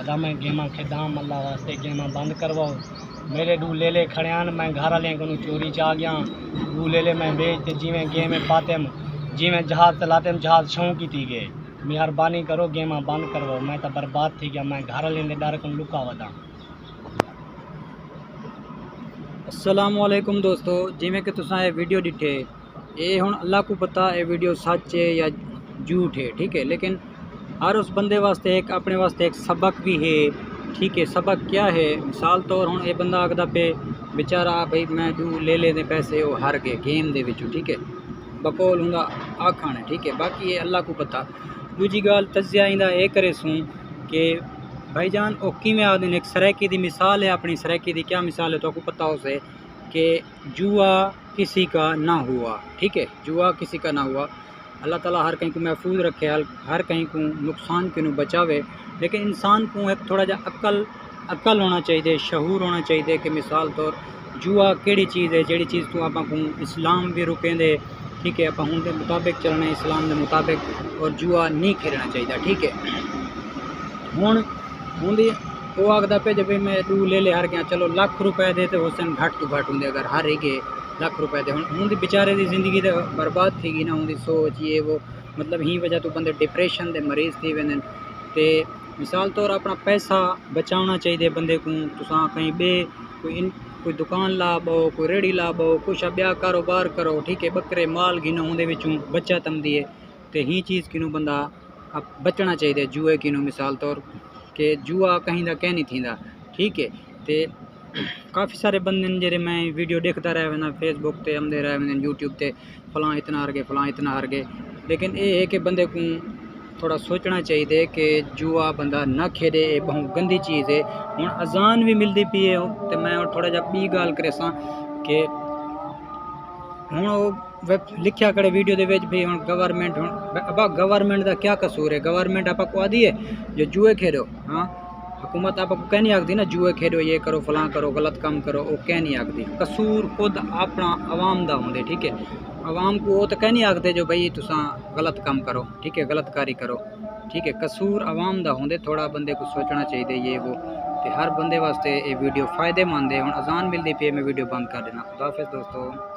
अदा मैं गेमां खेदां अल्लाह वास्ते गेमां बंद करवाओ। मेरे डू ले खड़े हैं, मैं घर वाले को चोरी चा गया, डू ले मैं बेचते जिमें गेम पाते जिमें जहाज चलाते जहाज शौक की थी गए। मेहरबानी करो गेमां बंद करवाओ, मैं तो बर्बाद थी गया, मैं घर वाले ने डर को लुका वदा। अस्सलाम वालेकुम दोस्तों, जिमें कि तुसा ये वीडियो डिठे ये हुण अल्लाह को पता ये वीडियो सच है या झूठ है, ठीक है। लेकिन हर उस बंदे वास्ते एक अपने वास्ते एक सबक भी है, ठीक है। सबक क्या है? मिसाल तौर हुण ये बंदा आखदा पे बेचारा भाई मैं जू ले लेने पैसे वो हार गए गेम दे विचों, ठीक है। बकौल हुंदा आखण है, ठीक है। बाकी ये अल्लाह को पता। दूजी गाल तजिया इंदा ये करे सूँ कि भाईजान वो किमें आदि एक सराकी की मिसाल है। अपनी सराकी की क्या मिसाल है तो आपको पता हो से कि जुआ किसी का ना हुआ, ठीक है। जुआ किसी का ना हुआ। अल्लाह ताला हर कहीं को महफूज रखे, हर कहीं को नुकसान के बचावे। लेकिन इंसान को एक थोड़ा जा अकल होना चाहिए, शहूर होना चाहिए कि मिसाल तौर जुआ केड़ी चीज़ है जी चीज़ तो आप इस्लाम भी रुकेंदे, ठीक है। आप हूँ के मुताबिक चलना इस्लाम के मुताबिक, और जुआ नहीं खेलना चाहिए, ठीक है। हूँ वो आखदा पे जब मैं तू ले हार गया, चलो लाख रुपए दे तो हुसन घट तो घट होंगे, अगर हार ही गए लाख रुपए दे हूँ बेचारे की जिंदगी तो बर्बाद थी गई ना। हूँ सोच ये वो मतलब ही वजह तो बंदे डिप्रेशन के मरीज थी वेंदे। ते मिसाल तौर अपना पैसा बचाना चाहिए बंदे को। तुसा कहीं बे कोई दुकान ला बो, कोई रेड़ी ला बो, कुछ ब्या कारोबार करो, ठीक है। बकरे माल गिनो उनके विचों बचत आंदी है। तो ही चीज़ किनू बंदा बचना चाहिए जुए किनू। मिसाल तौर कि जुआ कहीं दा कह नहीं थींदा, ठीक है। तो काफ़ी सारे बंदे जेरे मैं वीडियो देखता रह वेंदा फेसबुक ते आंदे रह वेंदे यूट्यूब ते फलां इतना हार गए फलां इतना हार गए। लेकिन ये है कि बंदे को थोड़ा सोचना चाहिए कि जुआ बंदा ना खेले, ये बहुत गंदी चीज़ है। हुण अजान भी मिलती पी है तो मैं थोड़ा जा बी गाल करे सां कि हुण वेब लिखा करे वीडियो दे भी हुण गवर्नमेंट हुण अब गवर्नमेंट का क्या कसूर है? गवर्नमेंट आप आदि है जो जुए खेलो, हाँ। हुकूमत आपको कह नहीं आखती ना जुए खेलो ये करो फलां करो गलत काम करो, वो कह नहीं आखती। कसूर खुद अपना आवाम दा होंदे, ठीक है। आवाम को वो तो कह नहीं आखते जो भाई तुसा गलत काम करो, ठीक है, गलत कारी करो, ठीक है। कसूर आवाम दा होंदे। थोड़ा बंदे को सोचना चाहिए ये वो। तो हर बंदे वास्ते ये वीडियो फ़ायदेमंद है। हुण अजान मिलती पे मैं वीडियो बंद कर देना। खुदा हाफिज़ दोस्तों।